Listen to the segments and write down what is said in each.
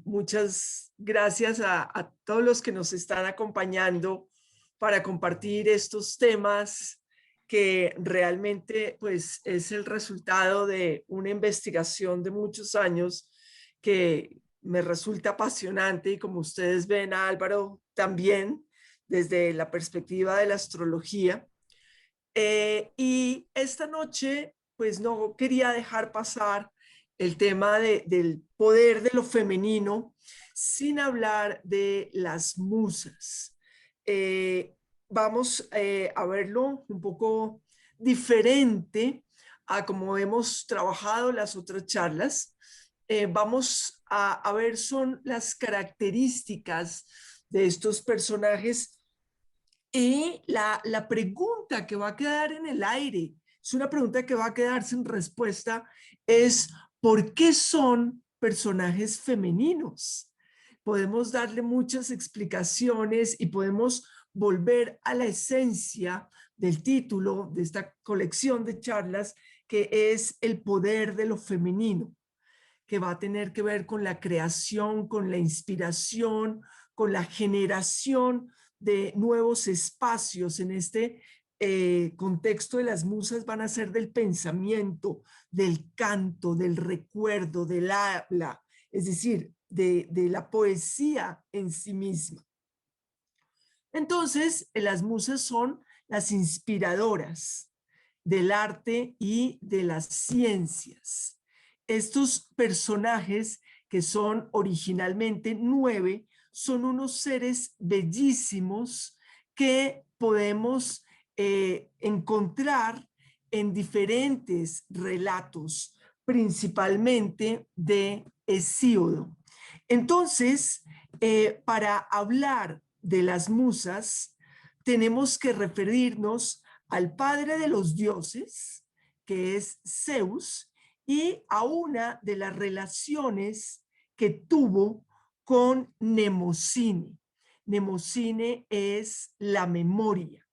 muchas gracias a todos los que nos están acompañando para compartir estos temas que realmente pues es el resultado de una investigación de muchos años que me resulta apasionante y como ustedes ven a Álvaro también desde la perspectiva de la astrología. Y esta noche, pues no quería dejar pasar el tema del poder de lo femenino sin hablar de las musas. Eh, Vamos a verlo un poco diferente a como hemos trabajado las otras charlas. Vamos a ver son las características de estos personajes y la pregunta que va a quedar en el aire, es una pregunta que va a quedar sin respuesta, es ¿por qué son personajes femeninos? Podemos darle muchas explicaciones y podemos volver a la esencia del título de esta colección de charlas, que es el poder de lo femenino, que va a tener que ver con la creación, con la inspiración, con la generación de nuevos espacios en este contexto de las musas. Van a ser del pensamiento, del canto, del recuerdo, del habla, es decir, de la poesía en sí misma. Entonces, las musas son las inspiradoras del arte y de las ciencias. Estos personajes, que son originalmente 9, son unos seres bellísimos que podemos encontrar en diferentes relatos, principalmente de Hesíodo. Entonces, para hablar de las musas, tenemos que referirnos al padre de los dioses, que es Zeus, y a una de las relaciones que tuvo con Mnemosine. Mnemosine es la memoria.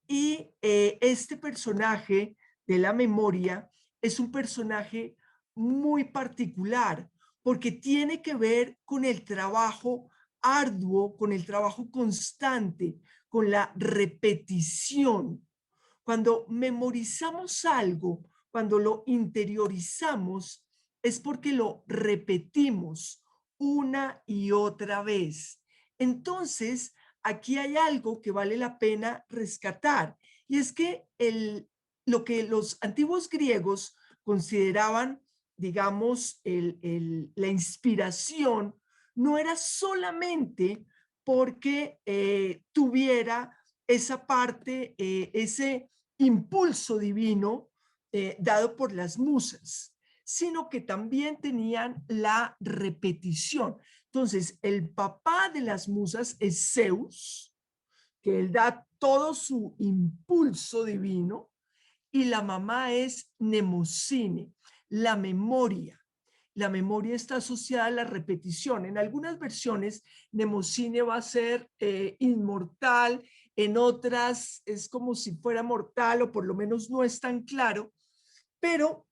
Y este personaje de la memoria es un personaje muy particular porque tiene que ver con el trabajo arduo, con el trabajo constante, con la repetición. Cuando memorizamos algo, cuando lo interiorizamos, es porque lo repetimos una y otra vez. Entonces, aquí hay algo que vale la pena rescatar, y es que lo que los antiguos griegos consideraban, digamos, la inspiración, no era solamente porque tuviera esa parte, ese impulso divino dado por las musas, sino que también tenían la repetición. Entonces, el papá de las musas es Zeus, que él da todo su impulso divino, y la mamá es Mnemosine, la memoria. La memoria está asociada a la repetición. En algunas versiones, Mnemosine va a ser inmortal, en otras es como si fuera mortal, o por lo menos no es tan claro, pero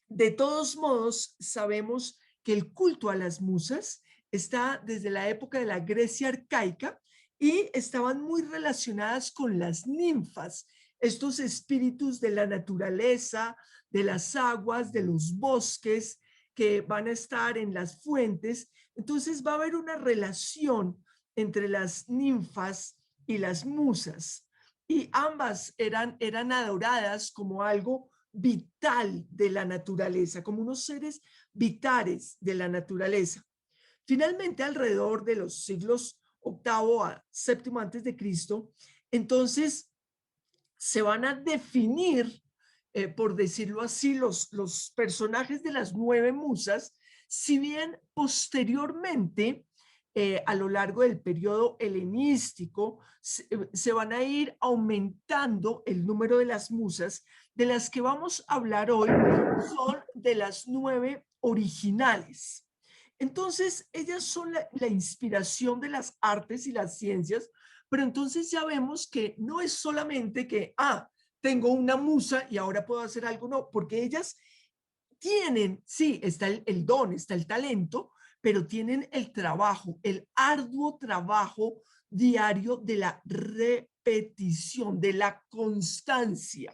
de todos modos sabemos que el culto a las musas está desde la época de la Grecia arcaica y estaban muy relacionadas con las ninfas, estos espíritus de la naturaleza, de las aguas, de los bosques, que van a estar en las fuentes. Entonces va a haber una relación entre las ninfas y las musas, y ambas eran adoradas como algo vital de la naturaleza, como unos seres vitales de la naturaleza. Finalmente, alrededor de los siglos octavo a séptimo antes de Cristo, entonces se van a definir, por decirlo así, los personajes de las 9 musas, si bien posteriormente, a lo largo del periodo helenístico, se van a ir aumentando el número de las musas. De las que vamos a hablar hoy son de las 9 originales. Entonces, ellas son la inspiración de las artes y las ciencias, pero entonces ya vemos que no es solamente que, tengo una musa y ahora puedo hacer algo, no, porque ellas tienen, sí, está el don, está el talento, pero tienen el trabajo, el arduo trabajo diario de la repetición, de la constancia,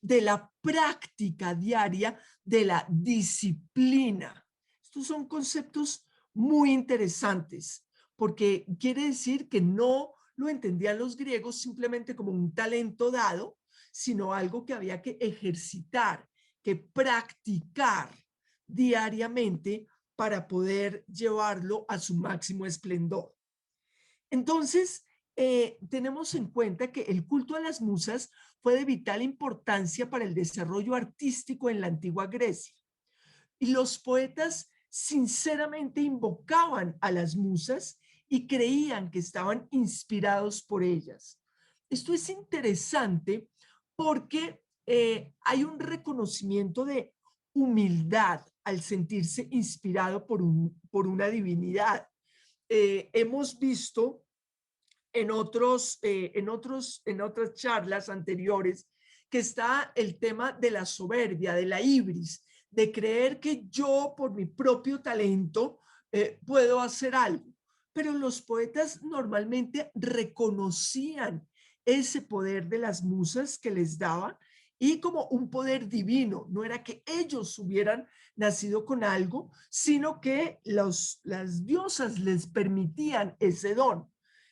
de la práctica diaria, de la disciplina. Estos son conceptos muy interesantes porque quiere decir que no lo entendían los griegos simplemente como un talento dado, sino algo que había que ejercitar, que practicar diariamente para poder llevarlo a su máximo esplendor. Entonces, tenemos en cuenta que el culto a las musas fue de vital importancia para el desarrollo artístico en la antigua Grecia. Y los poetas sinceramente invocaban a las musas y creían que estaban inspirados por ellas. Esto es interesante porque hay un reconocimiento de humildad al sentirse inspirado por una divinidad. Hemos visto en otras charlas anteriores que está el tema de la soberbia, de la ibris, de creer que yo por mi propio talento puedo hacer algo. Pero los poetas normalmente reconocían ese poder de las musas que les daban y como un poder divino. No era que ellos hubieran nacido con algo, sino que las diosas les permitían ese don.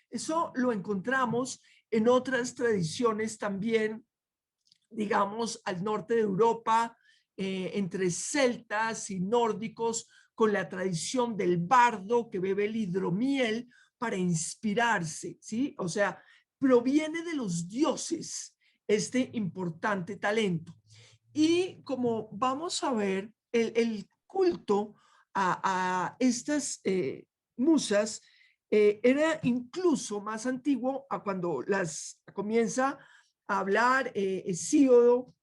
Eso lo encontramos en otras tradiciones también, digamos, al norte de Europa, entre celtas y nórdicos, con la tradición del bardo que bebe el hidromiel para inspirarse, ¿sí? O sea, proviene de los dioses este importante talento. Y como vamos a ver, el culto a estas musas era incluso más antiguo a cuando las comienza a hablar Hesíodo,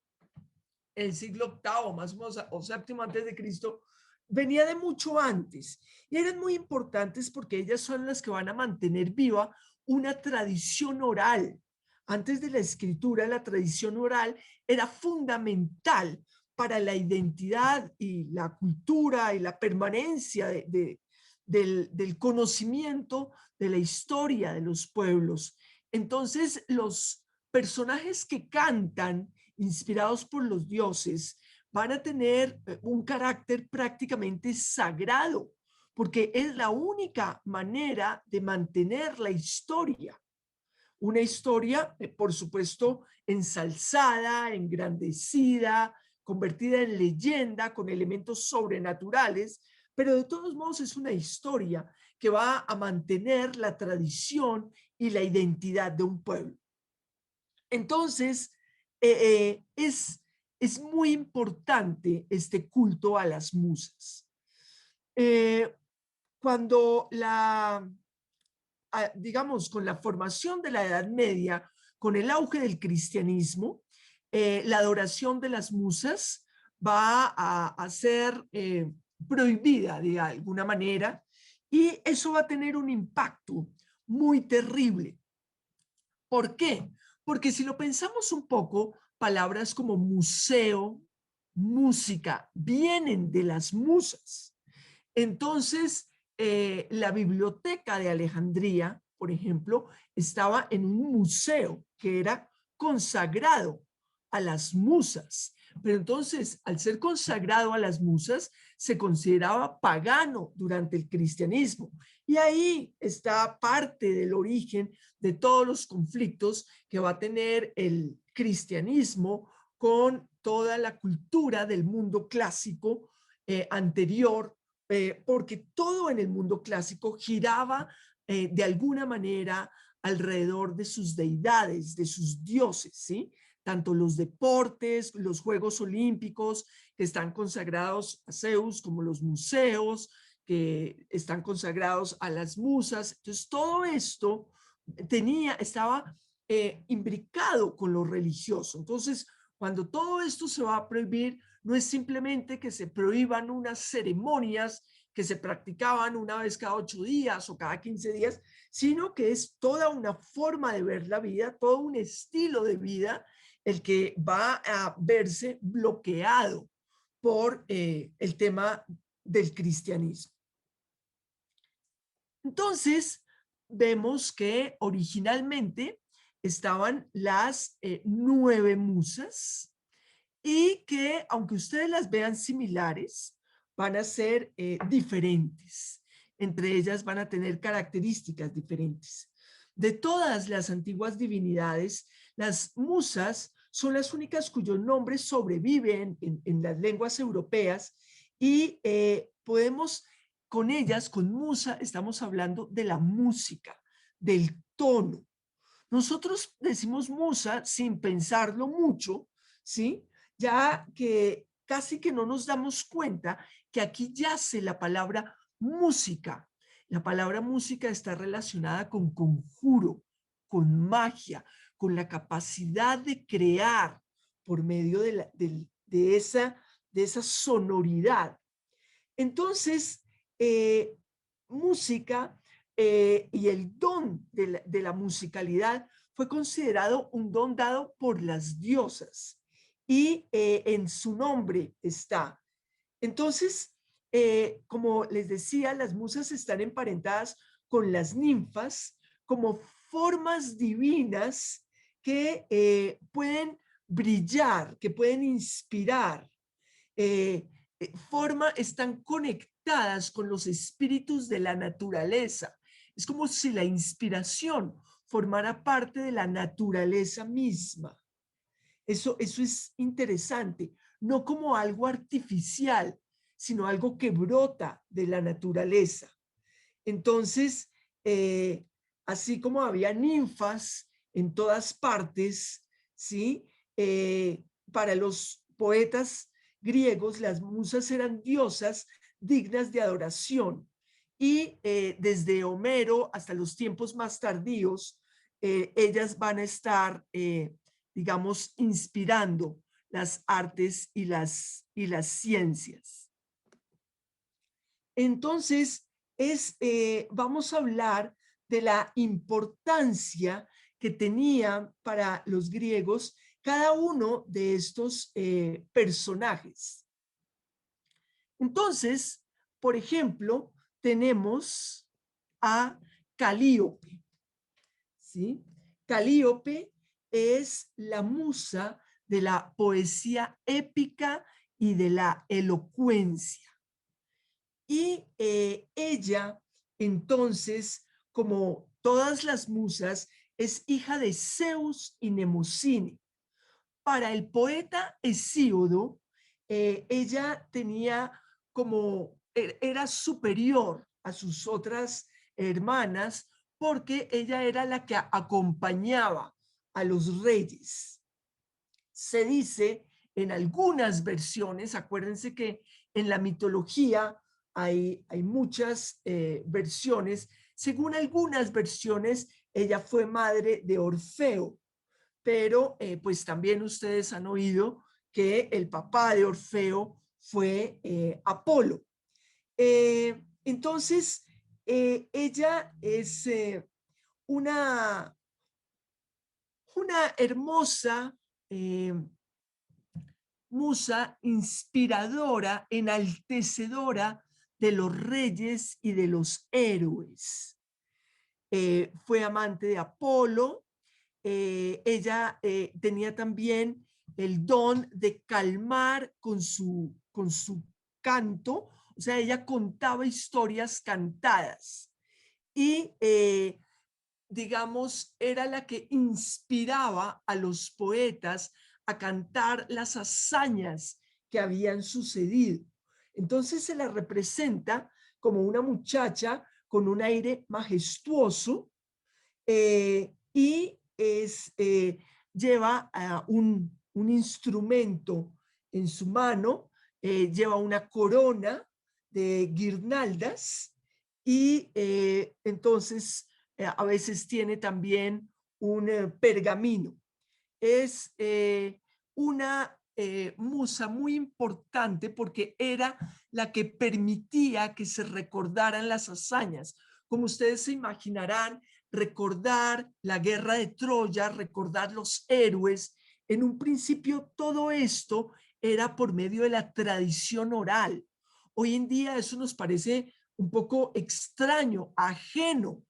el siglo octavo, más o menos, o séptimo antes de Cristo, venía de mucho antes. Y eran muy importantes porque ellas son las que van a mantener viva una tradición oral. Antes de la escritura, la tradición oral era fundamental para la identidad y la cultura y la permanencia del conocimiento de la historia de los pueblos. Entonces, los personajes que cantan inspirados por los dioses, van a tener un carácter prácticamente sagrado, porque es la única manera de mantener la historia. Una historia, por supuesto, ensalzada, engrandecida, convertida en leyenda con elementos sobrenaturales, pero de todos modos es una historia que va a mantener la tradición y la identidad de un pueblo. Entonces, es muy importante este culto a las musas. Eh, cuando digamos, con la formación de la Edad Media, con el auge del cristianismo, la adoración de las musas va a ser prohibida de alguna manera y eso va a tener un impacto muy terrible. ¿Por qué? Porque si lo pensamos un poco, palabras como museo, música, vienen de las musas. Entonces, la biblioteca de Alejandría, por ejemplo, estaba en un museo que era consagrado a las musas. Pero entonces, al ser consagrado a las musas, se consideraba pagano durante el cristianismo. Y ahí está parte del origen de todos los conflictos que va a tener el cristianismo con toda la cultura del mundo clásico anterior, porque todo en el mundo clásico giraba de alguna manera alrededor de sus deidades, de sus dioses, ¿sí? Tanto los deportes, los Juegos Olímpicos, que están consagrados a Zeus, como los museos, que están consagrados a las musas. Entonces, todo esto estaba imbricado con lo religioso. Entonces, cuando todo esto se va a prohibir, no es simplemente que se prohíban unas ceremonias que se practicaban una vez cada 8 días o cada 15 días, sino que es toda una forma de ver la vida, todo un estilo de vida el que va a verse bloqueado por el tema del cristianismo. Entonces, vemos que originalmente estaban las 9 musas y que, aunque ustedes las vean similares, van a ser diferentes. Entre ellas van a tener características diferentes. De todas las antiguas divinidades, las musas son las únicas cuyos nombres sobreviven en las lenguas europeas y podemos con ellas, con musa, estamos hablando de la música, del tono. Nosotros decimos musa sin pensarlo mucho, ¿sí? Ya que casi que no nos damos cuenta que aquí yace la palabra música. La palabra música está relacionada con conjuro, con magia, con la capacidad de crear por medio de esa sonoridad. Entonces, música y el don de la musicalidad fue considerado un don dado por las diosas y en su nombre está. Entonces, como les decía, las musas están emparentadas con las ninfas como formas divinas que pueden brillar, que pueden inspirar, eh, están conectadas con los espíritus de la naturaleza. Es como si la inspiración formara parte de la naturaleza misma. Eso es interesante, no como algo artificial, sino algo que brota de la naturaleza. Entonces, así como había ninfas en todas partes, ¿sí? Para los poetas griegos, las musas eran diosas dignas de adoración. Y desde Homero hasta los tiempos más tardíos, ellas van a estar, digamos, inspirando las artes y las ciencias. Entonces, vamos a hablar de la importancia que tenía para los griegos cada uno de estos personajes. Entonces, por ejemplo, tenemos a Calíope, ¿sí? Calíope es la musa de la poesía épica y de la elocuencia. Y ella, entonces, como todas las musas, es hija de Zeus y Nemocine. Para el poeta Hesíodo, ella tenía era superior a sus otras hermanas porque ella era la que acompañaba a los reyes. Se dice en algunas versiones, acuérdense que en la mitología hay muchas versiones, según algunas versiones, ella fue madre de Orfeo, pero pues también ustedes han oído que el papá de Orfeo fue Apolo. Entonces, ella es una, una hermosa musa inspiradora, enaltecedora de los reyes y de los héroes. Fue amante de Apolo. Ella tenía también el don de calmar con su canto, o sea, ella contaba historias cantadas y, digamos, era la que inspiraba a los poetas a cantar las hazañas que habían sucedido. Entonces se la representa como una muchacha con un aire majestuoso y lleva un instrumento en su mano, lleva una corona de guirnaldas y entonces a veces tiene también un pergamino. Es una musa muy importante porque era la que permitía que se recordaran las hazañas. Como ustedes se imaginarán, recordar la guerra de Troya, recordar los héroes. En un principio todo esto era por medio de la tradición oral. Hoy en día eso nos parece un poco extraño, ajeno,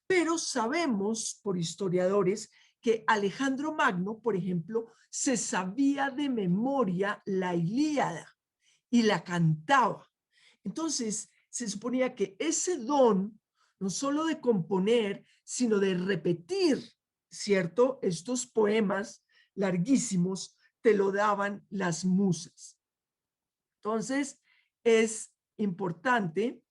pero sabemos por historiadores que Alejandro Magno, por ejemplo, se sabía de memoria la Ilíada y la cantaba. Entonces, se suponía que ese don, no solo de componer, sino de repetir, ¿cierto? Estos poemas larguísimos te lo daban las musas. Entonces, es importante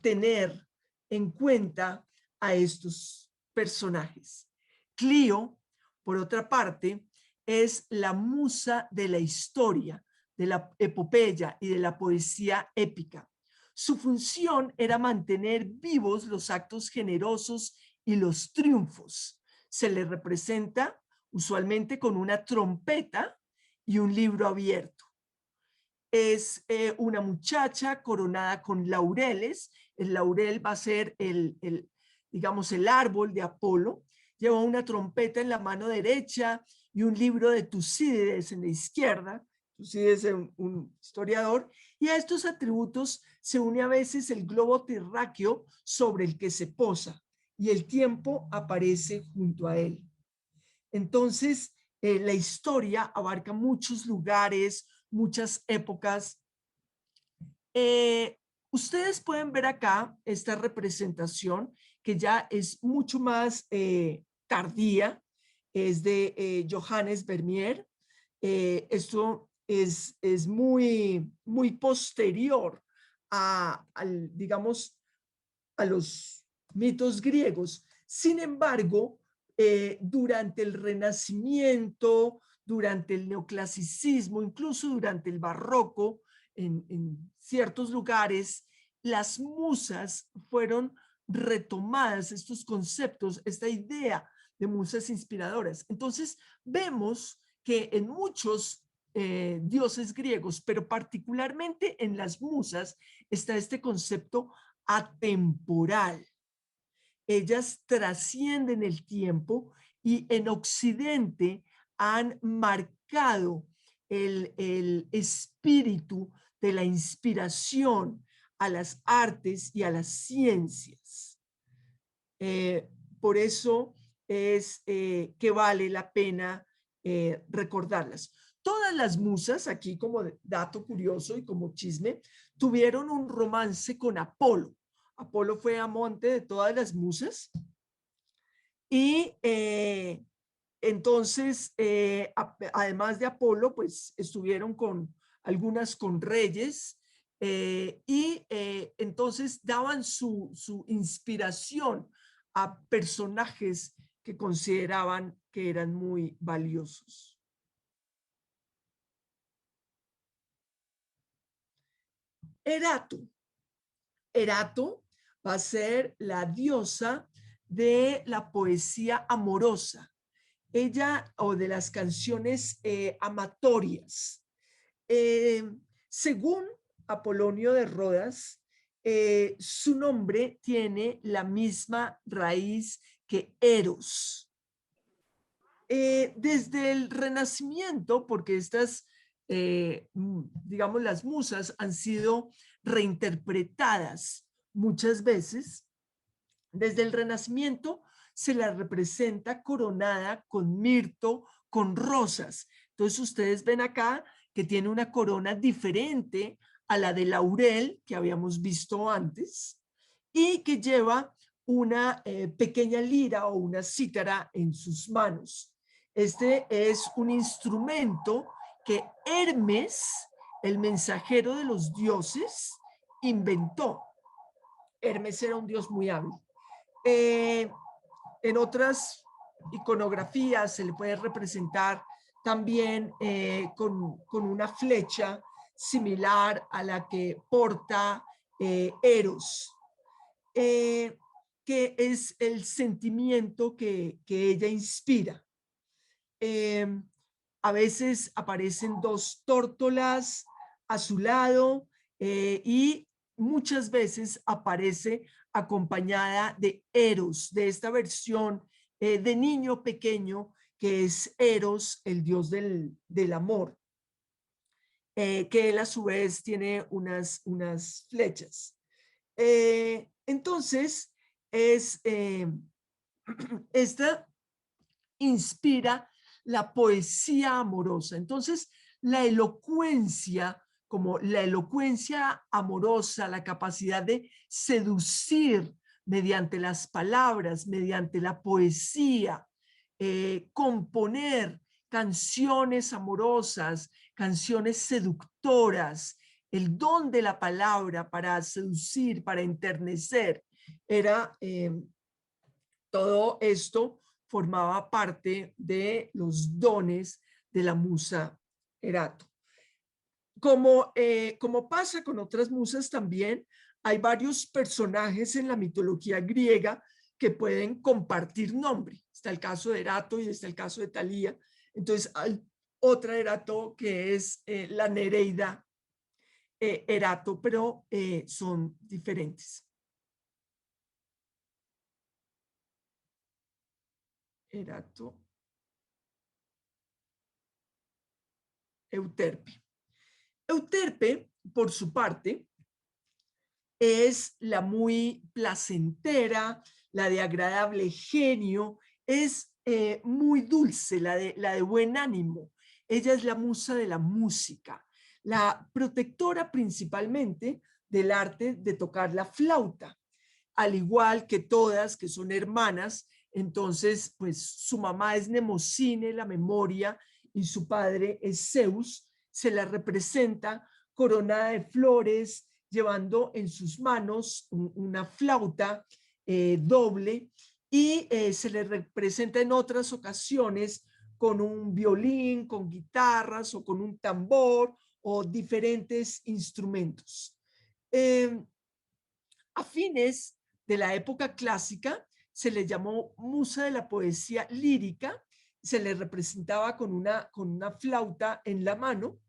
tener en cuenta a estos personajes. Clio, por otra parte, es la musa de la historia, de la epopeya y de la poesía épica. Su función era mantener vivos los actos generosos y los triunfos. Se le representa usualmente con una trompeta y un libro abierto. Es una muchacha coronada con laureles. El laurel va a ser digamos, el árbol de Apolo. Lleva una trompeta en la mano derecha y un libro de Tucídides en la izquierda. Tucídides es un historiador. Y a estos atributos se une a veces el globo terráqueo sobre el que se posa y el tiempo aparece junto a él. Entonces, la historia abarca muchos lugares, muchas épocas. Ustedes pueden ver acá esta representación que ya es mucho más tardía, es de Johannes Vermeer. Esto es muy posterior digamos, a los mitos griegos. Sin embargo, durante el Renacimiento, durante el neoclasicismo, incluso durante el barroco, en ciertos lugares, las musas fueron retomadas, estos conceptos, esta idea de musas inspiradoras. Entonces, vemos que en muchos dioses griegos, pero particularmente en las musas, está este concepto atemporal. Ellas trascienden el tiempo y en Occidente han marcado el espíritu de la inspiración a las artes y a las ciencias. Por eso es que vale la pena recordarlas. Todas las musas, aquí como dato curioso y como chisme, tuvieron un romance con Apolo. Apolo fue amante de todas las musas y entonces, además de Apolo, pues estuvieron con algunas con reyes y entonces daban su inspiración a personajes que consideraban que eran muy valiosos. Erato. Erato va a ser la diosa de la poesía amorosa, ella o de las canciones amatorias. Según Apolonio de Rodas, su nombre tiene la misma raíz que Eros. Desde el Renacimiento, porque estas, digamos, las musas han sido reinterpretadas muchas veces, desde el Renacimiento se la representa coronada con mirto, con rosas. Entonces ustedes ven acá que tiene una corona diferente a la de laurel que habíamos visto antes y que lleva una pequeña lira o una cítara en sus manos. Este es un instrumento que Hermes, el mensajero de los dioses, inventó. Hermes era un dios muy hábil. En otras iconografías se le puede representar también con una flecha similar a la que porta Eros, que es el sentimiento que ella inspira. A veces aparecen dos tórtolas a su lado y muchas veces aparece acompañada de Eros, de esta versión de niño pequeño que es Eros, el dios del amor, que él a su vez tiene unas flechas. Entonces, esta inspira la poesía amorosa. Entonces, la elocuencia, como la elocuencia amorosa, la capacidad de seducir mediante las palabras, mediante la poesía, componer canciones amorosas, canciones seductoras, el don de la palabra para seducir, para enternecer, era todo esto formaba parte de los dones de la musa Erato. Como pasa con otras musas también, hay varios personajes en la mitología griega que pueden compartir nombre. Está el caso de Erato y está el caso de Talía. Entonces, hay otra Erato que es la Nereida Erato, pero son diferentes. Erato, Euterpe. Euterpe, por su parte, es la muy placentera, la de agradable genio, es muy dulce, la de buen ánimo. Ella es la musa de la música, la protectora principalmente del arte de tocar la flauta, al igual que todas que son hermanas. Entonces, pues su mamá es Nemocine, la memoria, y su padre es Zeus. Se la representa coronada de flores, llevando en sus manos una flauta doble, y se le representa en otras ocasiones con un violín, con guitarras o con un tambor o diferentes instrumentos. Eh, a fines de la época clásica se le llamó musa de la poesía lírica, se le representaba con una flauta en la mano,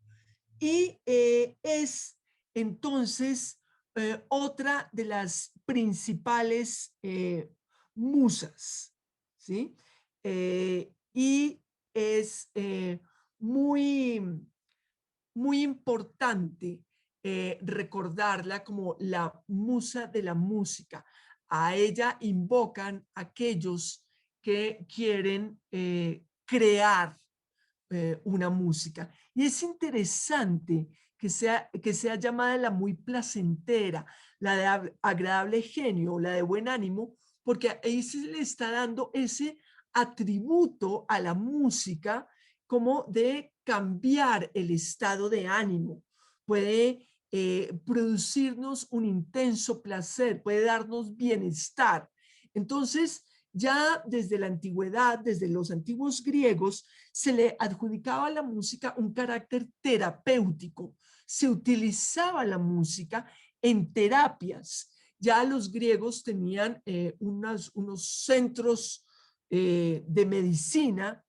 y es entonces otra de las principales musas, ¿sí? Y es muy, muy importante recordarla como la musa de la música. A ella invocan aquellos que quieren crear una música. Y es interesante que sea llamada la muy placentera, la de agradable genio, la de buen ánimo, porque ahí se le está dando ese atributo a la música como de cambiar el estado de ánimo. Puede producirnos un intenso placer, puede darnos bienestar. Entonces, ya desde la antigüedad, desde los antiguos griegos, se le adjudicaba a la música un carácter terapéutico. Se utilizaba la música en terapias. Ya los griegos tenían unos centros de medicina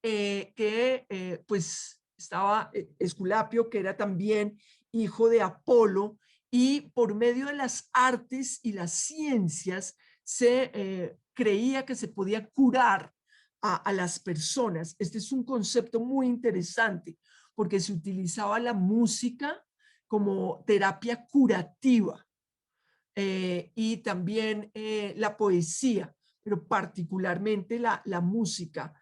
que pues estaba Esculapio, que era también hijo de Apolo, y por medio de las artes y las ciencias se creía que se podía curar a las personas. Este es un concepto muy interesante porque se utilizaba la música como terapia curativa, y también la poesía, pero particularmente la música,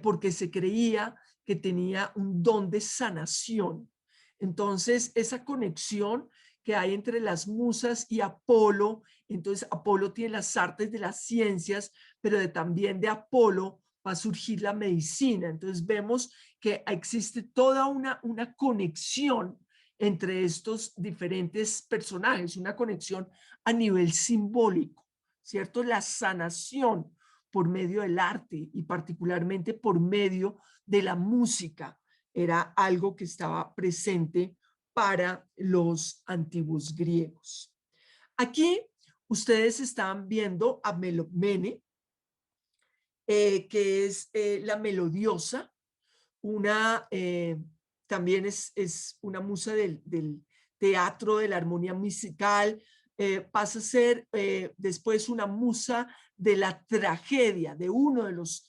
porque se creía que tenía un don de sanación. Entonces, esa conexión que hay entre las musas y Apolo, entonces Apolo tiene las artes de las ciencias, pero también de Apolo va a surgir la medicina. Entonces vemos que existe toda una conexión entre estos diferentes personajes, una conexión a nivel simbólico, ¿cierto? La sanación por medio del arte y particularmente por medio de la música era algo que estaba presente para los antiguos griegos. Aquí ustedes están viendo a Melomene, que es la melodiosa, una, también es una musa del teatro, de la armonía musical. Pasa a ser después una musa de la tragedia, de uno de los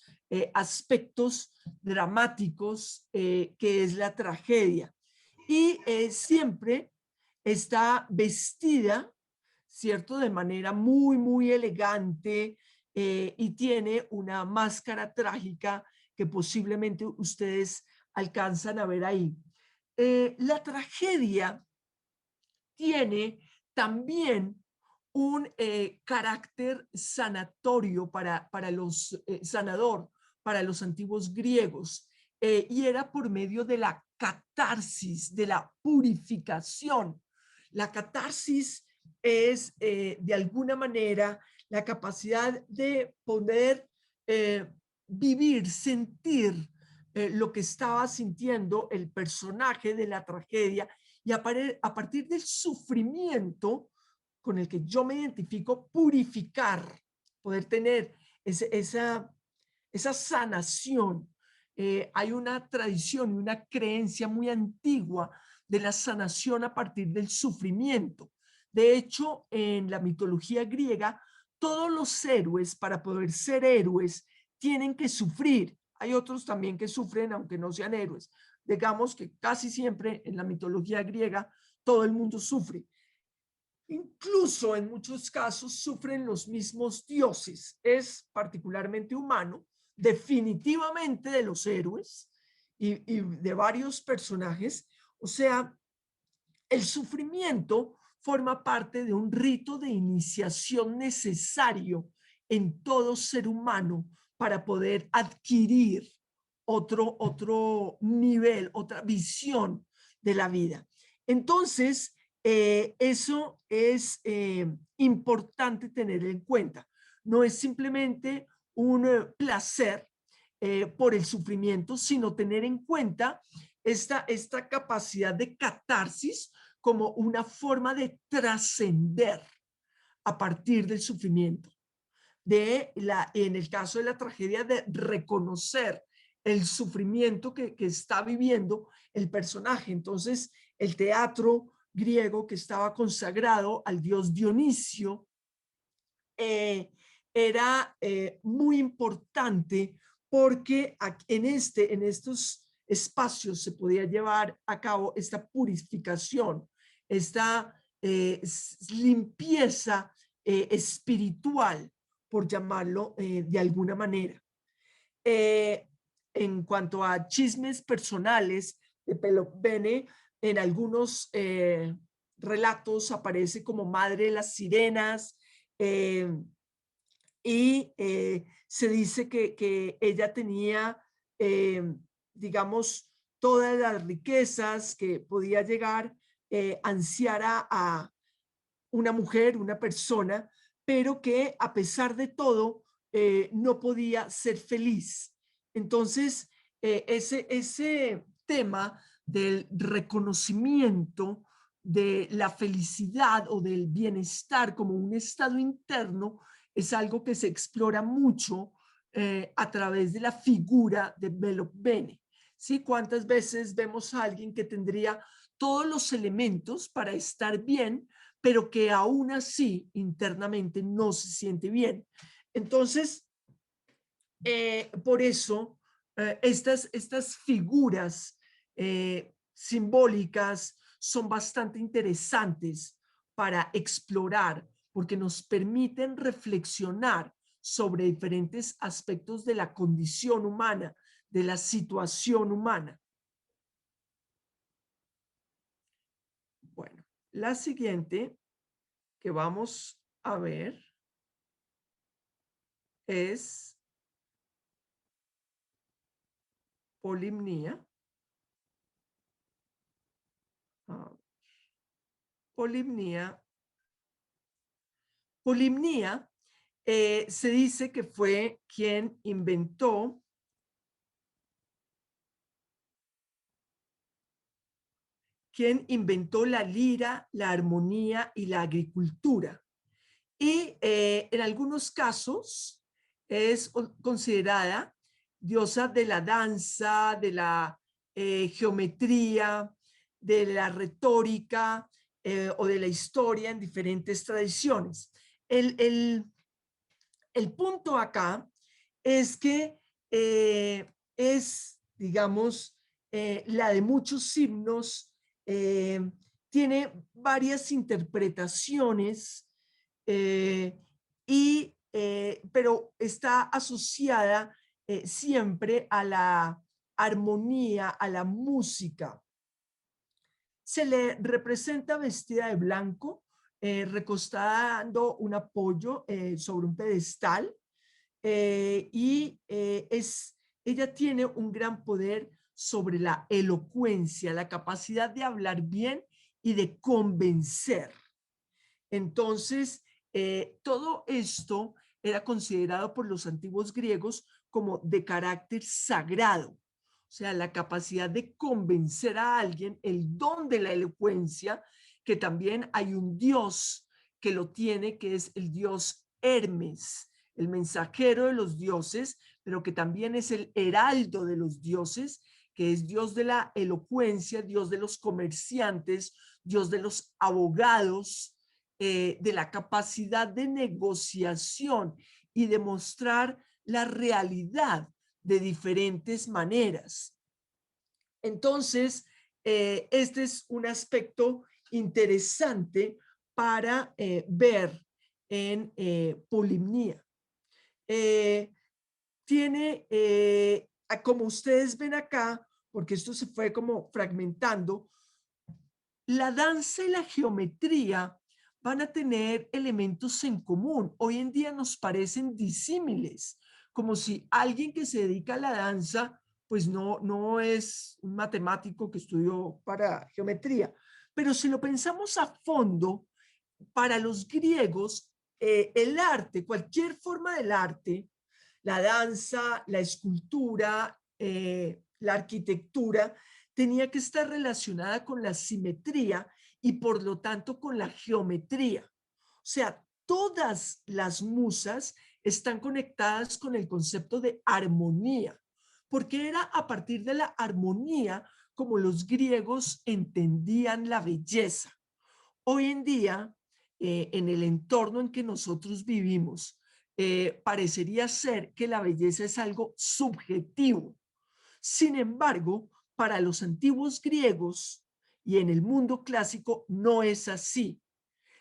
aspectos dramáticos que es la tragedia. Y siempre está vestida ¿cierto? De manera muy, muy elegante, y tiene una máscara trágica que posiblemente ustedes alcanzan a ver ahí. La tragedia tiene también un carácter sanatorio para los, sanador para los antiguos griegos, y era por medio de la catarsis, de la purificación. La catarsis es, de alguna manera, la capacidad de poder eh, vivir, sentir lo que estaba sintiendo el personaje de la tragedia, y a partir del sufrimiento con el que yo me identifico, purificar, poder tener esa sanación. Hay una tradición y una creencia muy antigua de la sanación a partir del sufrimiento. De hecho, en la mitología griega, todos los héroes, para poder ser héroes, tienen que sufrir. Hay otros también que sufren aunque no sean héroes. Digamos que casi siempre en la mitología griega todo el mundo sufre. Incluso en muchos casos sufren los mismos dioses. Es particularmente humano, definitivamente de los héroes y de varios personajes. O sea, el sufrimiento forma parte de un rito de iniciación necesario en todo ser humano para poder adquirir otro nivel, otra visión de la vida. Entonces, eso es importante tener en cuenta. No es simplemente un placer por el sufrimiento, sino tener en cuenta esta capacidad de catarsis como una forma de trascender a partir del sufrimiento. En el caso de la tragedia, de reconocer el sufrimiento que está viviendo el personaje. Entonces, el teatro griego que estaba consagrado al dios Dionisio era muy importante porque en estos espacios se podía llevar a cabo esta purificación, esta limpieza espiritual, por llamarlo de alguna manera. Eh, en cuanto a chismes personales de Pelopene, en algunos relatos aparece como madre de las sirenas, eh, y se dice que ella tenía, digamos, todas las riquezas que podía llegar ansiar a una mujer, una persona, pero que a pesar de todo no podía ser feliz. Entonces, ese tema del reconocimiento de la felicidad o del bienestar como un estado interno es algo que se explora mucho a través de la figura de Melopene. ¿Sí? ¿Cuántas veces vemos a alguien que tendría todos los elementos para estar bien, pero que aún así internamente no se siente bien? Entonces, por eso, estas figuras simbólicas son bastante interesantes para explorar, porque nos permiten reflexionar sobre diferentes aspectos de la condición humana, de la situación humana. Bueno, la siguiente que vamos a ver es Polimnia. Polimnia. Polimnia se dice que fue quien inventó la lira, la armonía y la agricultura. Y en algunos casos es considerada diosa de la danza, de la geometría, de la retórica o de la historia en diferentes tradiciones. El, el, el punto acá es que es, digamos, la de muchos himnos, tiene varias interpretaciones eh, pero está asociada siempre a la armonía, a la música. Se le representa vestida de blanco, recostada dando un apoyo sobre un pedestal, ella tiene un gran poder sobre la elocuencia, la capacidad de hablar bien y de convencer. Entonces, todo esto era considerado por los antiguos griegos como de carácter sagrado. O sea, la capacidad de convencer a alguien, el don de la elocuencia, que también hay un dios que lo tiene, que es el dios Hermes, el mensajero de los dioses, pero que también es el heraldo de los dioses, que es Dios de la elocuencia, Dios de los comerciantes, Dios de los abogados, de la capacidad de negociación y de mostrar la realidad de diferentes maneras. Entonces, este es un aspecto interesante para ver en Polimnia. Tiene, como ustedes ven acá, porque esto se fue como fragmentando, la danza y la geometría van a tener elementos en común. Hoy en día nos parecen disímiles, como si alguien que se dedica a la danza, pues no es un matemático que estudió para geometría. Pero si lo pensamos a fondo, para los griegos, el arte, cualquier forma del arte, la danza, la escultura, la arquitectura, tenía que estar relacionada con la simetría y por lo tanto con la geometría. O sea, todas las musas están conectadas con el concepto de armonía, porque era a partir de la armonía como los griegos entendían la belleza. Hoy en día, en el entorno en que nosotros vivimos, parecería ser que la belleza es algo subjetivo. Sin embargo, para los antiguos griegos y en el mundo clásico no es así.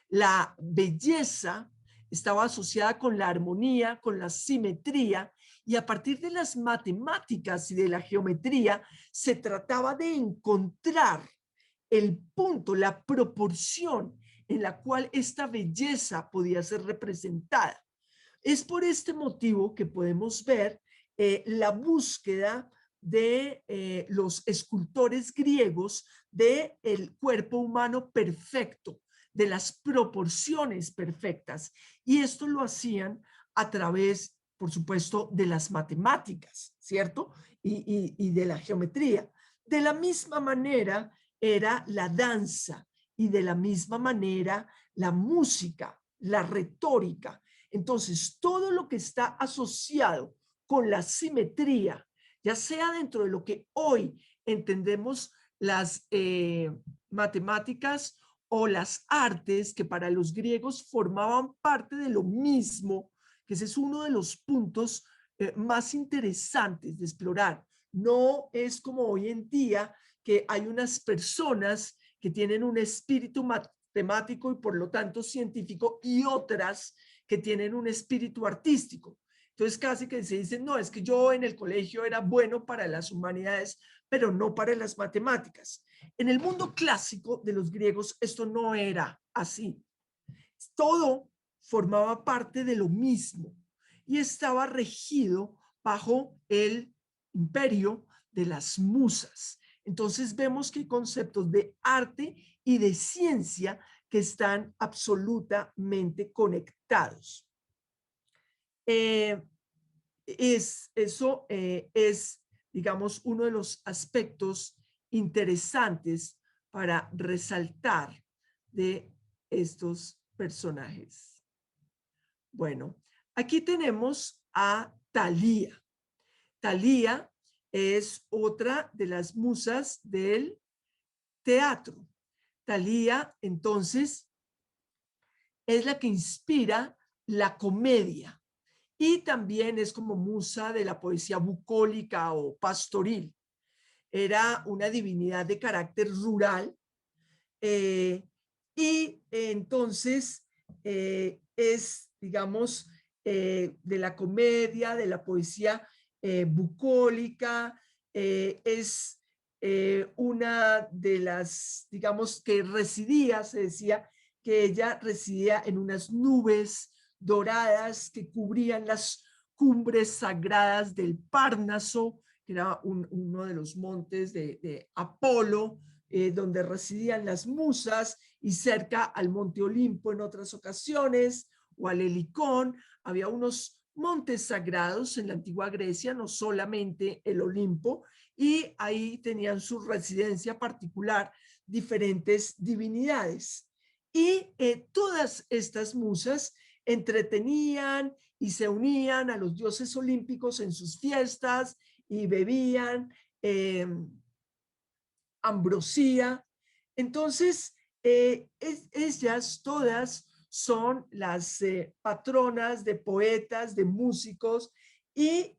La belleza estaba asociada con la armonía, con la simetría, y a partir de las matemáticas y de la geometría se trataba de encontrar el punto, la proporción en la cual esta belleza podía ser representada. Es por este motivo que podemos ver la búsqueda de los escultores griegos del cuerpo humano perfecto, de las proporciones perfectas. Y esto lo hacían a través, por supuesto, de las matemáticas, ¿cierto? Y de la geometría. De la misma manera era la danza y de la misma manera la música, la retórica. Entonces, todo lo que está asociado con la simetría, ya sea dentro de lo que hoy entendemos las matemáticas o las artes, que para los griegos formaban parte de lo mismo, que ese es uno de los puntos más interesantes de explorar. No es como hoy en día que hay unas personas que tienen un espíritu matemático y por lo tanto científico y otras que tienen un espíritu artístico. Entonces casi que se dicen, no, es que yo en el colegio era bueno para las humanidades, pero no para las matemáticas. En el mundo clásico de los griegos esto no era así. Todo formaba parte de lo mismo y estaba regido bajo el imperio de las musas. Entonces vemos que hay conceptos de arte y de ciencia que están absolutamente conectados. Eh, eso es, digamos, uno de los aspectos interesantes para resaltar de estos personajes. Bueno, aquí tenemos a Thalía. Thalía es otra de las musas del teatro. Thalía, entonces, es la que inspira la comedia y también es como musa de la poesía bucólica o pastoril. Era una divinidad de carácter rural, eh, y entonces es, digamos, de la comedia, de la poesía bucólica, es una de las, digamos, que residía, se decía que ella residía en unas nubes doradas que cubrían las cumbres sagradas del Párnaso, que era uno de los montes de Apolo, donde residían las musas, y cerca al Monte Olimpo en otras ocasiones, o al Helicón. Había unos montes sagrados en la antigua Grecia, no solamente el Olimpo, y ahí tenían su residencia particular diferentes divinidades. Y todas estas musas entretenían y se unían a los dioses olímpicos en sus fiestas y bebían ambrosía. Entonces, ellas todas son las patronas de poetas, de músicos, y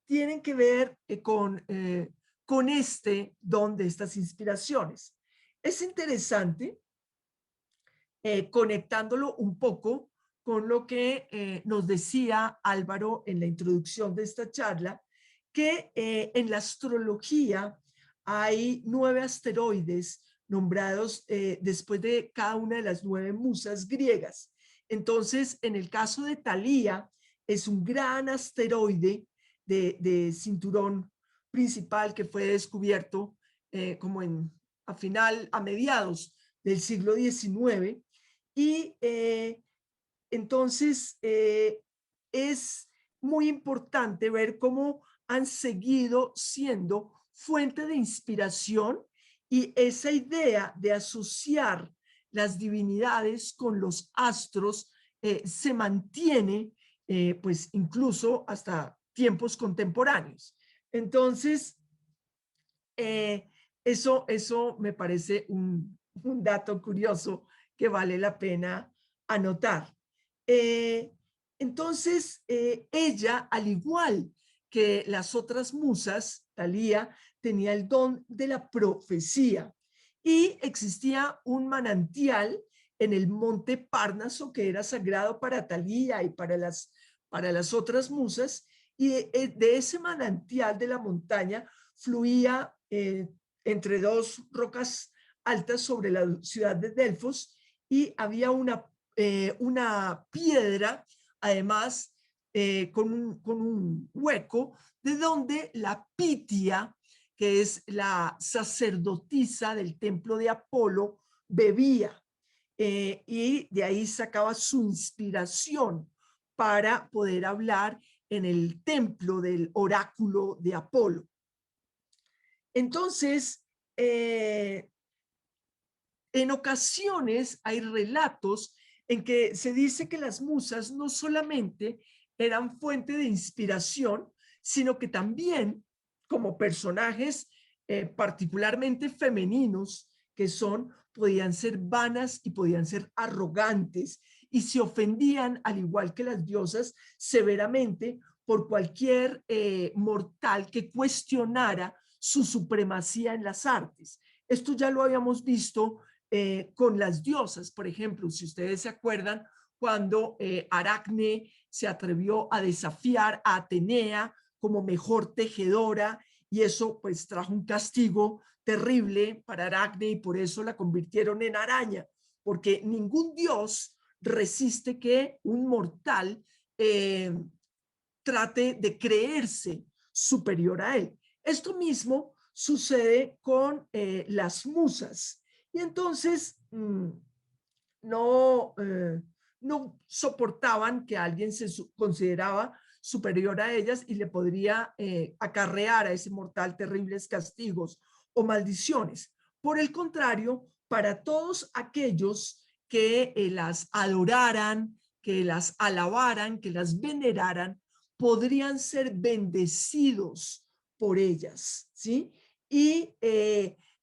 tienen que ver con este don de estas inspiraciones. Es interesante, conectándolo un poco con lo que nos decía Álvaro en la introducción de esta charla, que en la astrología hay 9 asteroides nombrados después de cada una de las 9 musas griegas. Entonces, en el caso de Thalía, es un gran asteroide de cinturón principal que fue descubierto como a mediados del siglo XIX, y entonces es muy importante ver cómo han seguido siendo fuente de inspiración, y esa idea de asociar las divinidades con los astros se mantiene pues incluso hasta tiempos contemporáneos. Entonces, eso me parece un dato curioso que vale la pena anotar. Eh, entonces, ella, al igual que las otras musas, Thalía, tenía el don de la profecía, y existía un manantial en el monte Párnaso que era sagrado para Thalía y para las otras musas, y de ese manantial de la montaña fluía entre dos rocas altas sobre la ciudad de Delfos, y había una piedra, además, con un hueco, de donde la Pitia, que es la sacerdotisa del templo de Apolo, bebía. Y de ahí sacaba su inspiración para poder hablar en el templo del oráculo de Apolo. Entonces, en ocasiones hay relatos en que se dice que las musas no solamente eran fuente de inspiración, sino que también como personajes particularmente femeninos que son, podían ser vanas y podían ser arrogantes, y se ofendían, al igual que las diosas, severamente por cualquier mortal que cuestionara su supremacía en las artes. Esto ya lo habíamos visto con las diosas, por ejemplo, si ustedes se acuerdan, cuando Aracne se atrevió a desafiar a Atenea como mejor tejedora, y eso pues trajo un castigo terrible para Aracne, y por eso la convirtieron en araña, porque ningún dios resiste que un mortal trate de creerse superior a él. Esto mismo sucede con las musas, y entonces no, no soportaban que alguien se consideraba superior a ellas y le podría acarrear a ese mortal terribles castigos o maldiciones. Por el contrario, para todos aquellos que las adoraran, que las alabaran, que las veneraran, podrían ser bendecidos por ellas, ¿sí? Y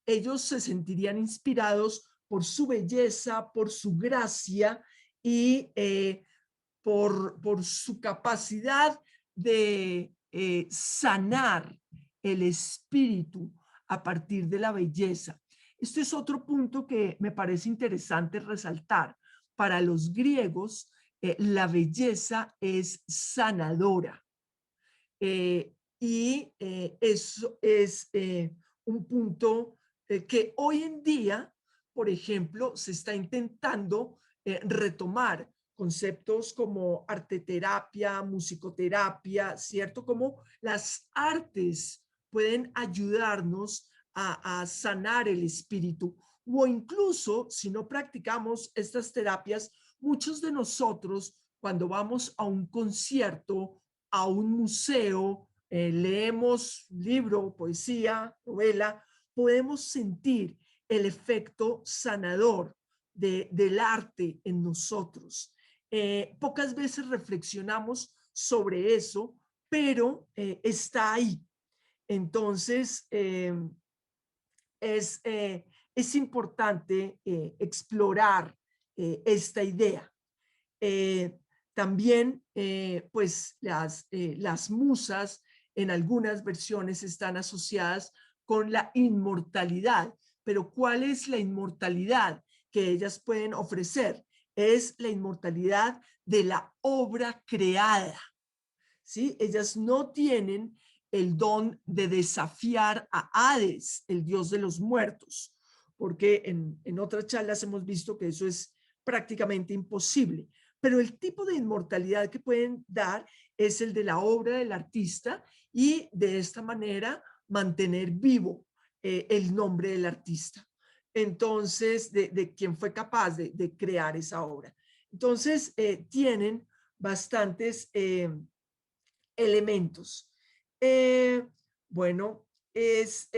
ellos se sentirían inspirados por su belleza, por su gracia, y por su capacidad de sanar el espíritu a partir de la belleza. Este es otro punto que me parece interesante resaltar, para los griegos, la belleza es sanadora. Eso es un punto que hoy en día, por ejemplo, se está intentando retomar conceptos como arteterapia, musicoterapia, ¿cierto? Como las artes pueden ayudarnos a sanar el espíritu, o incluso si no practicamos estas terapias, muchos de nosotros cuando vamos a un concierto, a un museo, leemos libro, poesía, novela, podemos sentir el efecto sanador del arte en nosotros. Pocas veces reflexionamos sobre eso, pero está ahí. Entonces, es importante explorar esta idea. Eh, También, pues, las musas en algunas versiones están asociadas con la inmortalidad. Pero ¿cuál es la inmortalidad que ellas pueden ofrecer? Es la inmortalidad de la obra creada. ¿Sí? Ellas no tienen el don de desafiar a Hades, el dios de los muertos, porque en otras charlas hemos visto que eso es prácticamente imposible. Pero el tipo de inmortalidad que pueden dar es el de la obra del artista y de esta manera mantener vivo el nombre del artista. Entonces, de quien fue capaz de crear esa obra. Entonces, tienen bastantes elementos. Eh, bueno, es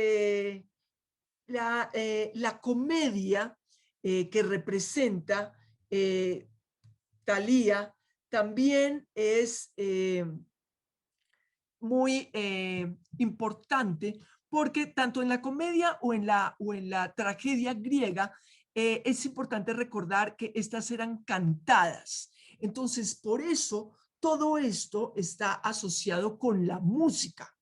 la comedia que representa Thalía también es muy importante porque tanto en la comedia o en la tragedia griega es importante recordar que estas eran cantadas. Entonces, por eso todo esto está asociado con la música.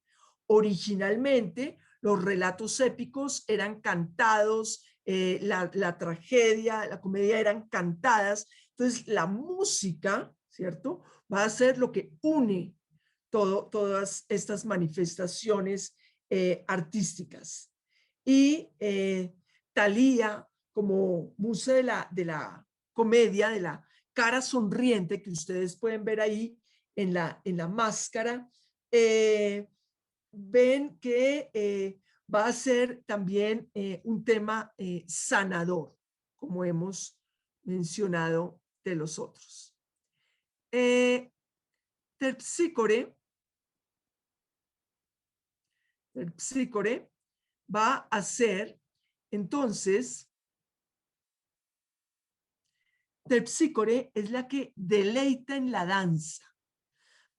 Originalmente, los relatos épicos eran cantados, la tragedia, la comedia eran cantadas. Entonces, la música, ¿cierto? Va a ser lo que une todas estas manifestaciones artísticas. Y Thalía, como musa de la comedia, de la cara sonriente que ustedes pueden ver ahí en la máscara, ven que va a ser también un tema sanador, como hemos mencionado de los otros. Terpsícore el psícore va a ser, entonces, Terpsícore es la que deleita en la danza.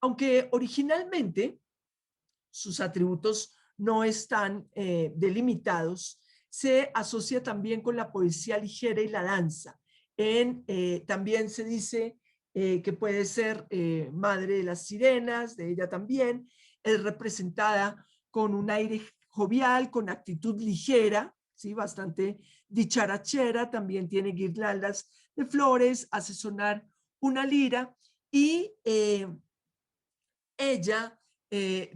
Aunque originalmente sus atributos no están delimitados, se asocia también con la poesía ligera y la danza. También se dice que puede ser madre de las sirenas, de ella también, es representada con un aire jovial, con actitud ligera, ¿sí? Bastante dicharachera, también tiene guirnaldas de flores, hace sonar una lira y ella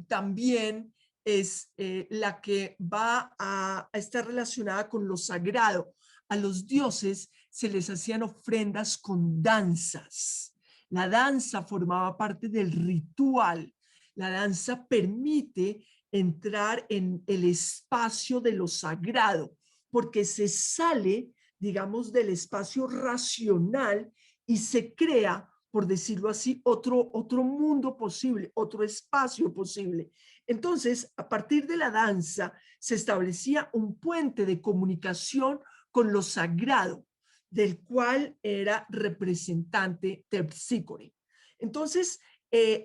también es la que va a estar relacionada con lo sagrado. A los dioses se les hacían ofrendas con danzas. La danza formaba parte del ritual. La danza permite entrar en el espacio de lo sagrado, porque se sale, digamos, del espacio racional y se crea, por decirlo así, otro mundo posible, otro espacio posible. Entonces, a partir de la danza, se establecía un puente de comunicación con lo sagrado, del cual era representante Terpsícore. Entonces,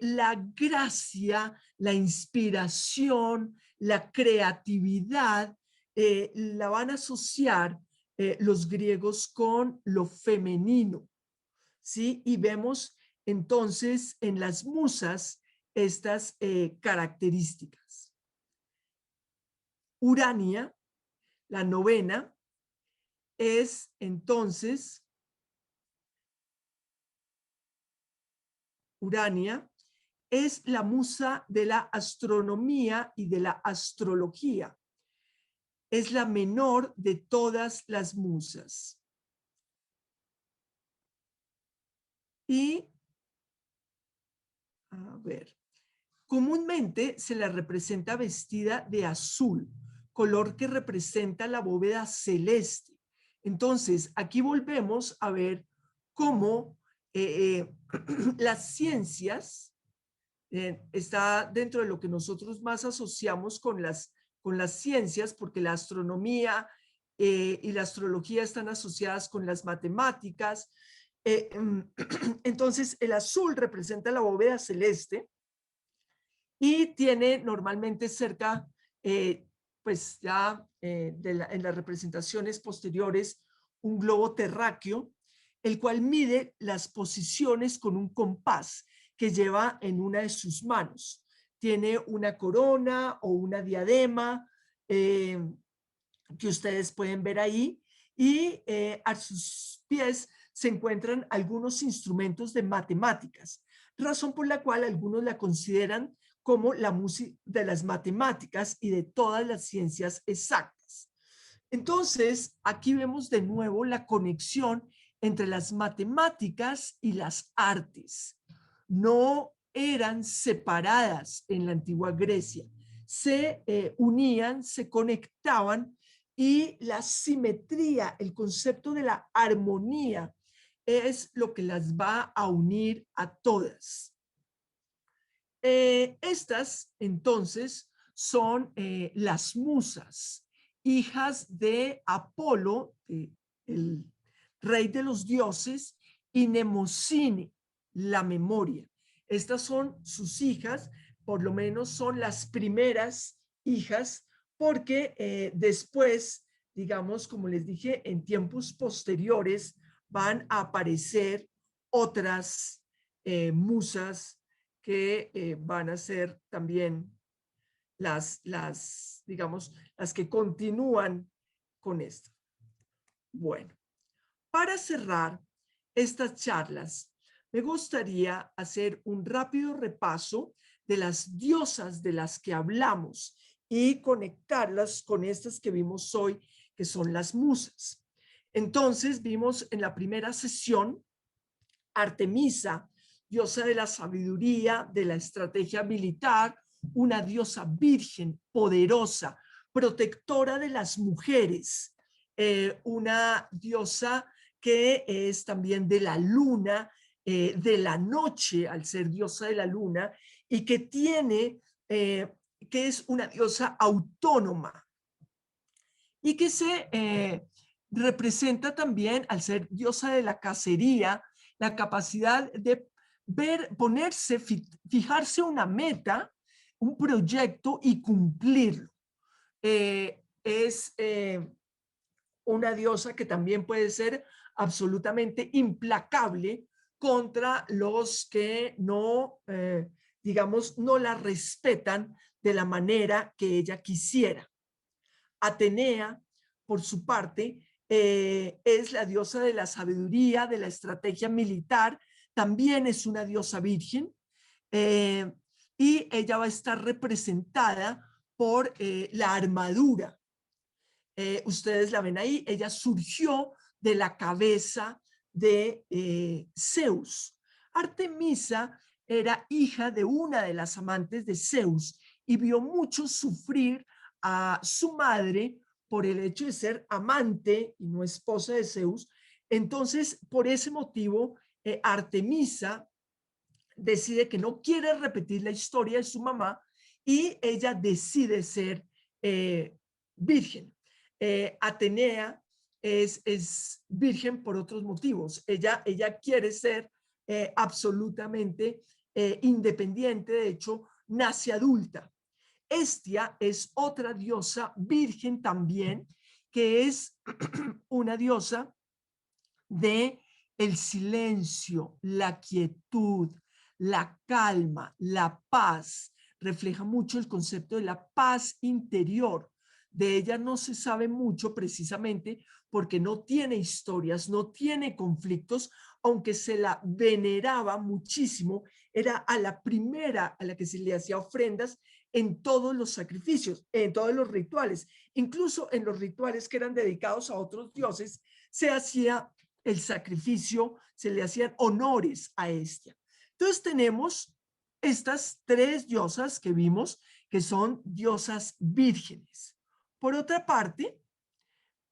la gracia, la inspiración, la creatividad, la van a asociar los griegos con lo femenino, ¿sí? Y vemos entonces en las musas estas características. Urania, la novena, es entonces Urania, es la musa de la astronomía y de la astrología. Es la menor de todas las musas. Y, a ver, comúnmente se la representa vestida de azul, color que representa la bóveda celeste. Entonces, aquí volvemos a ver cómo las ciencias está dentro de lo que nosotros más asociamos con las ciencias, porque la astronomía y la astrología están asociadas con las matemáticas. Entonces, el azul representa la bóveda celeste y tiene normalmente cerca, pues ya en las representaciones posteriores, un globo terráqueo, el cual mide las posiciones con un compás que lleva en una de sus manos. Tiene una corona o una diadema que ustedes pueden ver ahí, y a sus pies se encuentran algunos instrumentos de matemáticas, razón por la cual algunos la consideran como la música de las matemáticas y de todas las ciencias exactas. Entonces, aquí vemos de nuevo la conexión entre las matemáticas y las artes. No eran separadas en la antigua Grecia, se unían, se conectaban, y la simetría, el concepto de la armonía, es lo que las va a unir a todas. Estas, entonces, son las musas, hijas de Apolo, el rey de los dioses, y Nemocine, la memoria. Estas son sus hijas, por lo menos son las primeras hijas, porque después, digamos, como les dije, en tiempos posteriores van a aparecer otras musas que van a ser también digamos, las que continúan con esto. Bueno, para cerrar estas charlas, me gustaría hacer un rápido repaso de las diosas de las que hablamos y conectarlas con estas que vimos hoy, que son las musas. Entonces, vimos en la primera sesión Artemisa, diosa de la sabiduría, de la estrategia militar, una diosa virgen, poderosa, protectora de las mujeres, una diosa que es también de la luna, de la noche, al ser diosa de la luna, y que tiene, que es una diosa autónoma y que se representa también, al ser diosa de la cacería, la capacidad de ver, ponerse, fijarse una meta, un proyecto y cumplirlo. Es una diosa que también puede ser absolutamente implacable contra los que no, digamos, no la respetan de la manera que ella quisiera. Atenea, por su parte, es la diosa de la sabiduría, de la estrategia militar, también es una diosa virgen, eh, y ella va a estar representada por la armadura. Ustedes la ven ahí, ella surgió de la cabeza de Zeus. Artemisa era hija de una de las amantes de Zeus y vio mucho sufrir a su madre por el hecho de ser amante y no esposa de Zeus. Entonces, por ese motivo, Artemisa decide que no quiere repetir la historia de su mamá y ella decide ser virgen. Atenea es virgen por otros motivos. Ella quiere ser absolutamente independiente, de hecho, nace adulta. Hestia es otra diosa virgen también, que es una diosa de el silencio, la quietud, la calma, la paz. Refleja mucho el concepto de la paz interior, De ella no se sabe mucho precisamente porque no tiene historias, no tiene conflictos, aunque se la veneraba muchísimo, era a la primera a la que se le hacía ofrendas en todos los sacrificios, en todos los rituales, incluso en los rituales que eran dedicados a otros dioses, se hacía el sacrificio, se le hacían honores a esta. Entonces tenemos estas tres diosas que vimos, que son diosas vírgenes. Por otra parte,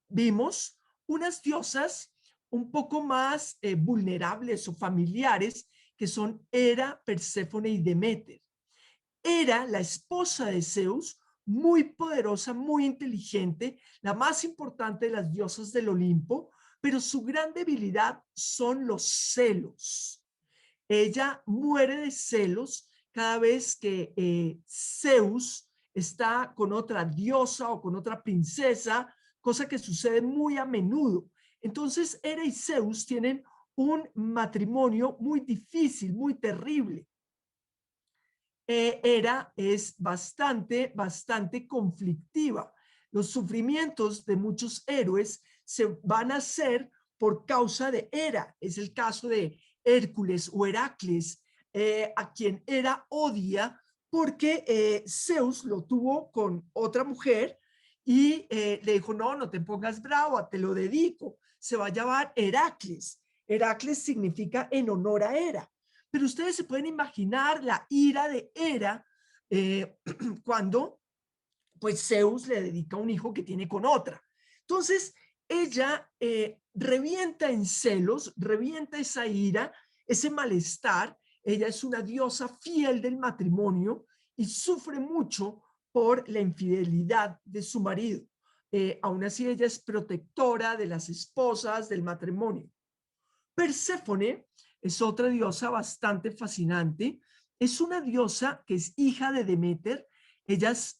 vimos unas diosas un poco más vulnerables o familiares, que son Hera, Perséfone y Deméter. Hera, la esposa de Zeus, muy poderosa, muy inteligente, la más importante de las diosas del Olimpo, pero su gran debilidad son los celos. Ella muere de celos cada vez que Zeus está con otra diosa o con otra princesa, cosa que sucede muy a menudo. Entonces, Hera y Zeus tienen un matrimonio muy difícil, muy terrible. Hera es bastante conflictiva. Los sufrimientos de muchos héroes se van a hacer por causa de Hera. Es el caso de Hércules o Heracles, a quien Hera odia porque Zeus lo tuvo con otra mujer y le dijo, no, no te pongas brava, te lo dedico. Se va a llamar Heracles. Heracles significa en honor a Hera. Pero ustedes se pueden imaginar la ira de Hera cuando pues Zeus le dedica un hijo que tiene con otra. Entonces, ella revienta en celos, revienta esa ira, ese malestar. Ella es una diosa fiel del matrimonio y sufre mucho por la infidelidad de su marido. Aún así, ella es protectora de las esposas del matrimonio. Perséfone es otra diosa bastante fascinante. Es una diosa que es hija de Deméter. Ellas,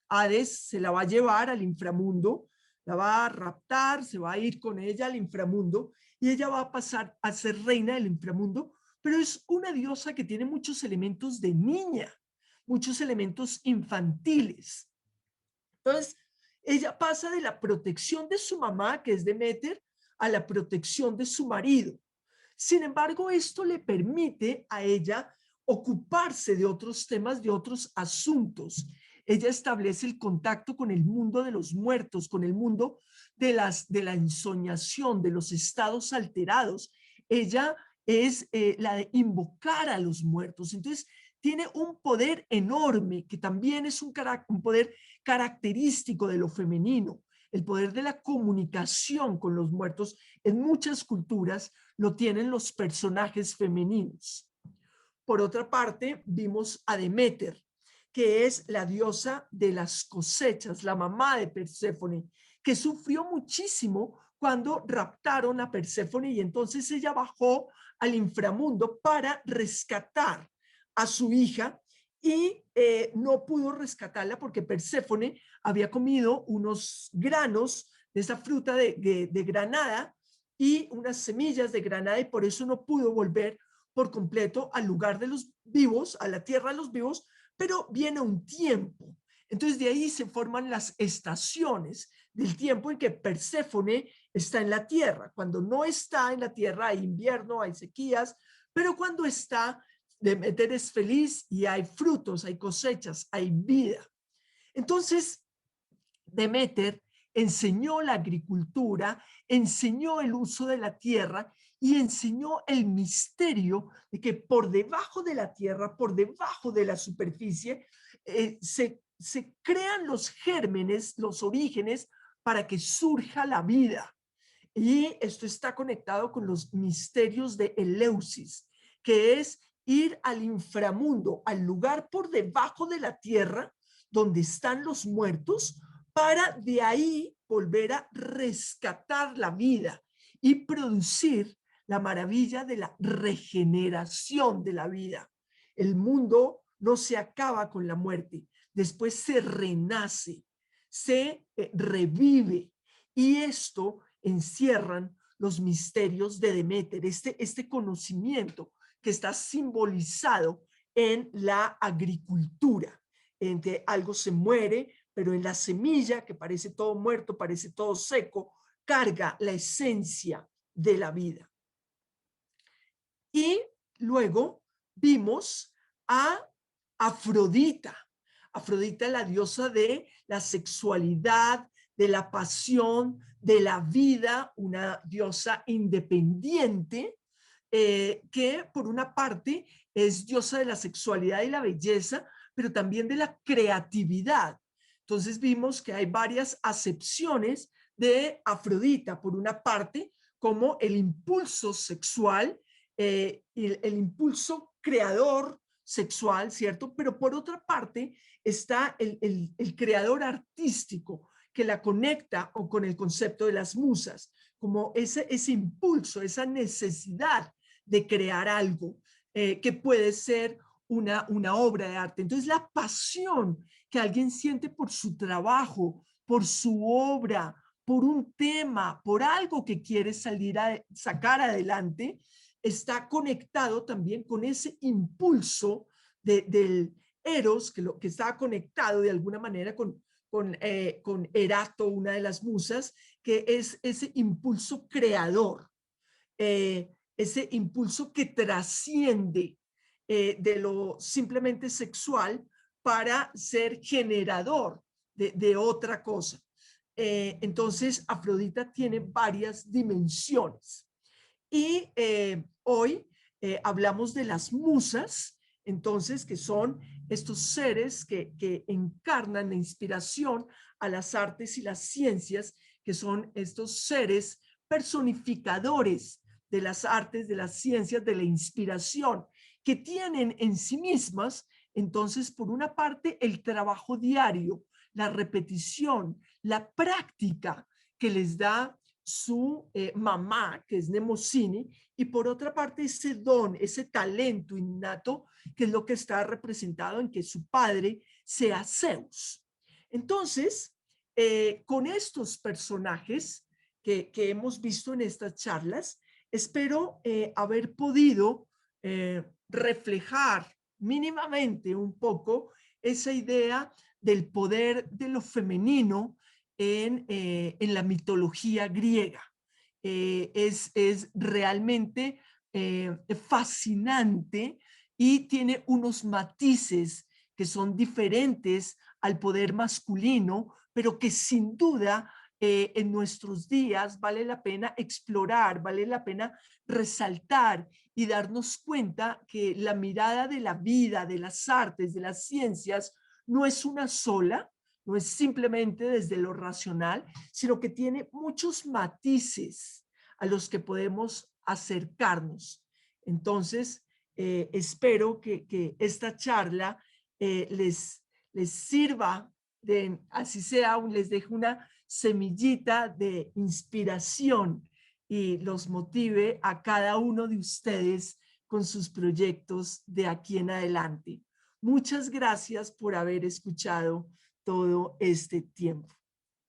Hades se la va a llevar al inframundo, la va a raptar, se va a ir con ella al inframundo y ella va a pasar a ser reina del inframundo, pero es una diosa que tiene muchos elementos de niña, muchos elementos infantiles. Entonces, ella pasa de la protección de su mamá, que es Deméter, a la protección de su marido. Sin embargo, esto le permite a ella ocuparse de otros temas, de otros asuntos. Ella establece el contacto con el mundo de los muertos, con el mundo de la ensoñación, de los estados alterados. Ella es la de invocar a los muertos. Entonces, tiene un poder enorme, que también es un poder característico de lo femenino, el poder de la comunicación con los muertos. En muchas culturas lo tienen los personajes femeninos. Por otra parte, vimos a Deméter, que es la diosa de las cosechas, la mamá de Perséfone, que sufrió muchísimo cuando raptaron a Perséfone y entonces ella bajó al inframundo para rescatar a su hija y no pudo rescatarla porque Perséfone había comido unos granos de esa fruta de granada y unas semillas de granada y por eso no pudo volver por completo al lugar de los vivos, a la tierra de los vivos, pero viene un tiempo. Entonces de ahí se forman las estaciones del tiempo en que Perséfone está en la tierra. Cuando no está en la tierra hay invierno, hay sequías, pero cuando está, Deméter es feliz y hay frutos, hay cosechas, hay vida. Entonces, Deméter enseñó la agricultura, enseñó el uso de la tierra y enseñó el misterio de que por debajo de la tierra, por debajo de la superficie, se crean los gérmenes, los orígenes para que surja la vida. Y esto está conectado con los misterios de Eleusis, que es ir al inframundo, al lugar por debajo de la tierra, donde están los muertos, para de ahí volver a rescatar la vida y producir la maravilla de la regeneración de la vida. El mundo no se acaba con la muerte, después se renace, se revive y esto encierran los misterios de Deméter, este conocimiento que está simbolizado en la agricultura, en que algo se muere pero en la semilla, que parece todo muerto, parece todo seco, carga la esencia de la vida. Y luego vimos a Afrodita. Afrodita, la diosa de la sexualidad, de la pasión, de la vida, una diosa independiente, que por una parte es diosa de la sexualidad y la belleza, pero también de la creatividad. Entonces vimos que hay varias acepciones de Afrodita. Por una parte, como el impulso sexual, el impulso creador sexual, ¿cierto? Pero por otra parte está el creador artístico que la conecta o con el concepto de las musas, como ese impulso, esa necesidad de crear algo que puede ser una obra de arte. Entonces, la pasión que alguien siente por su trabajo, por su obra, por un tema, por algo que quiere sacar adelante, está conectado también con ese impulso del Eros, que está conectado de alguna manera con Erato, una de las musas, que es ese impulso creador, ese impulso que trasciende de lo simplemente sexual para ser generador de otra cosa. Entonces, Afrodita tiene varias dimensiones. Y hoy hablamos de las musas, entonces, que son estos seres que encarnan la inspiración a las artes y las ciencias, que son estos seres personificadores de las artes, de las ciencias, de la inspiración, que tienen en sí mismas, entonces, por una parte, el trabajo diario, la repetición, la práctica que les da su mamá, que es Mnemosyne, y por otra parte ese don, ese talento innato, que es lo que está representado en que su padre sea Zeus. Entonces, con estos personajes que hemos visto en estas charlas, espero haber podido reflejar mínimamente un poco esa idea del poder de lo femenino en la mitología griega. Es realmente fascinante y tiene unos matices que son diferentes al poder masculino, pero que sin duda en nuestros días vale la pena explorar, vale la pena resaltar y darnos cuenta que la mirada de la vida, de las artes, de las ciencias, no es una sola, no es simplemente desde lo racional, sino que tiene muchos matices a los que podemos acercarnos. Entonces, espero que esta charla les sirva, así sea, les deje una semillita de inspiración y los motive a cada uno de ustedes con sus proyectos de aquí en adelante. Muchas gracias por haber escuchado todo este tiempo.